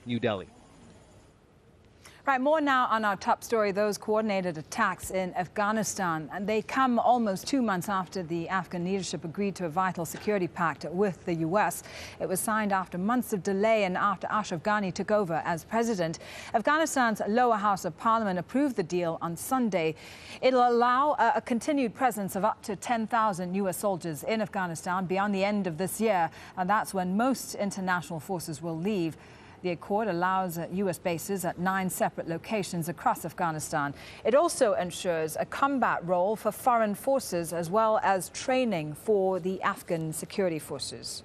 New Delhi. Right, more now on our top story, those coordinated attacks in Afghanistan. And they come almost 2 months after the Afghan leadership agreed to a vital security pact with the US. It was signed after months of delay and after Ashraf Ghani took over as president. Afghanistan's lower house of parliament approved the deal on Sunday. It'll allow a continued presence of up to 10,000 US soldiers in Afghanistan beyond the end of this year. And that's when most international forces will leave. The accord allows US bases at 9 separate locations across Afghanistan. It also ensures a combat role for foreign forces as well as training for the Afghan security forces.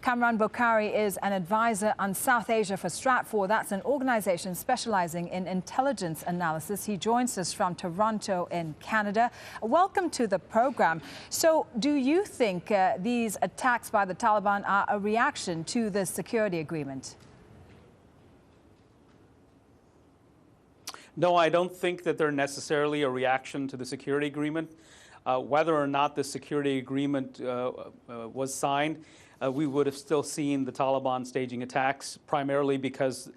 Kamran Bokhari is an advisor on South Asia for Stratfor. That's an organization specializing in intelligence analysis. He joins us from Toronto in Canada. Welcome to the program. So do you think these attacks by the Taliban are a reaction to the security agreement? No, I don't think that they're necessarily a reaction to the security agreement. Whether or not the security agreement was signed, we would have still seen the Taliban staging attacks, primarily because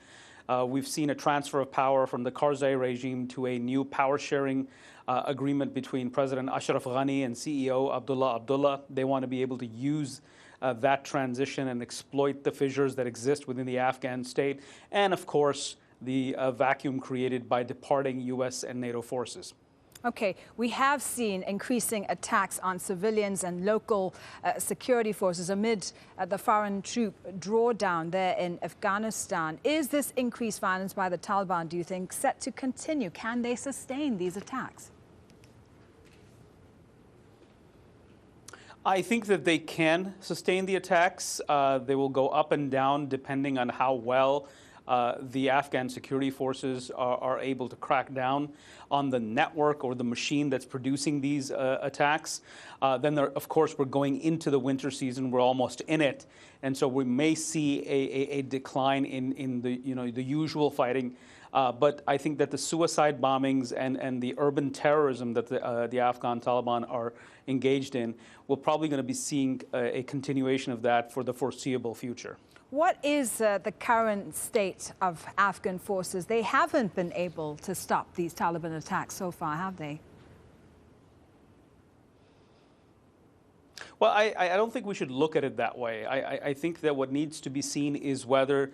we've seen a transfer of power from the Karzai regime to a new power-sharing agreement between President Ashraf Ghani and CEO Abdullah. They want to be able to use that transition and exploit the fissures that exist within the Afghan state, and of course, the vacuum created by departing US and NATO forces. Okay, we have seen increasing attacks on civilians and local security forces amid the foreign troop drawdown there in Afghanistan. Is this increased violence by the Taliban, do you think, set to continue? Can they sustain these attacks? I think that they can sustain the attacks. They will go up and down depending on how well the Afghan security forces are able to crack down on the network or the machine that's producing these attacks. Then, of course, we're going into the winter season. We're almost in it. And so we may see a decline in the usual fighting. But I think that the suicide bombings and the urban terrorism that the Afghan Taliban are engaged in, we're probably going to be seeing a continuation of that for the foreseeable future. What is the current state of Afghan forces? They haven't been able to stop these Taliban attacks so far, have they? Well, I don't think we should look at it that way. I think that what needs to be seen is whether,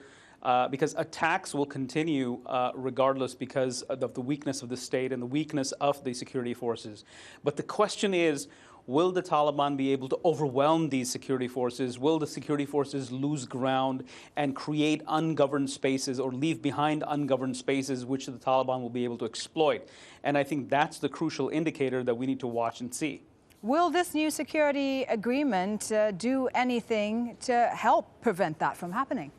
because attacks will continue regardless because of the weakness of the state and the weakness of the security forces. But the question is, will the Taliban be able to overwhelm these security forces? Will the security forces lose ground and create ungoverned spaces or leave behind ungoverned spaces which the Taliban will be able to exploit? And I think that's the crucial indicator that we need to watch and see. Will this new security agreement do anything to help prevent that from happening?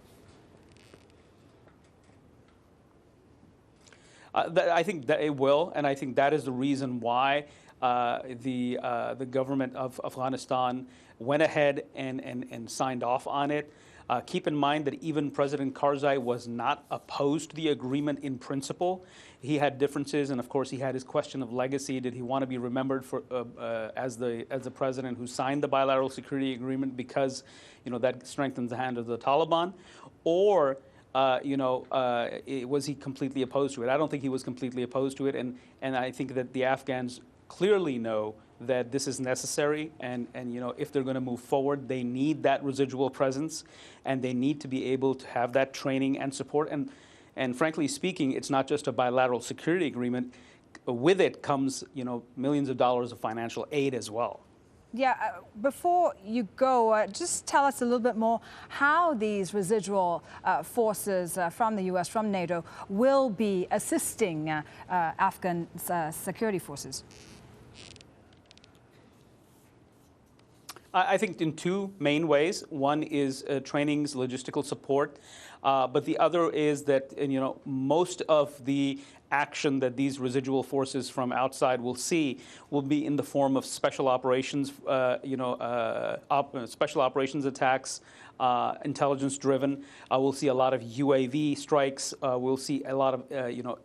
I think that it will, and I think that is the reason why the government of Afghanistan went ahead and signed off on it. Keep in mind that even President Karzai was not opposed to the agreement in principle. He had differences, and of course, he had his question of legacy. Did he want to be remembered for as the president who signed the bilateral security agreement because that strengthens the hand of the Taliban, or was he completely opposed to it? I don't think he was completely opposed to it, and I think that the Afghans clearly know that this is necessary, and if they're going to move forward, they need that residual presence, and they need to be able to have that training and support. And frankly speaking, it's not just a bilateral security agreement. With it comes millions of dollars of financial aid as well. Yeah, before you go, just tell us a little bit more how these residual forces from the U.S., from NATO, will be assisting Afghan security forces. I think in two main ways. One is trainings, logistical support, but the other is that most of the action that these residual forces from outside will see will be in the form of special operations, special operations attacks, intelligence-driven. We'll see a lot of UAV strikes. We'll see a lot of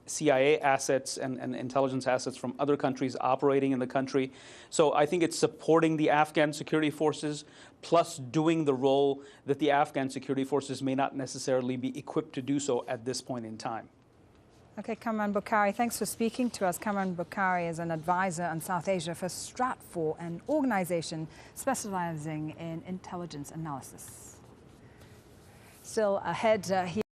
CIA assets and intelligence assets from other countries operating in the country. So I think it's supporting the Afghan security forces, plus doing the role that the Afghan security forces may not necessarily be equipped to do so at this point in time. Okay, Kamran Bokhari, thanks for speaking to us. Kamran Bokhari is an advisor on South Asia for Stratfor, an organization specializing in intelligence analysis. Still ahead here.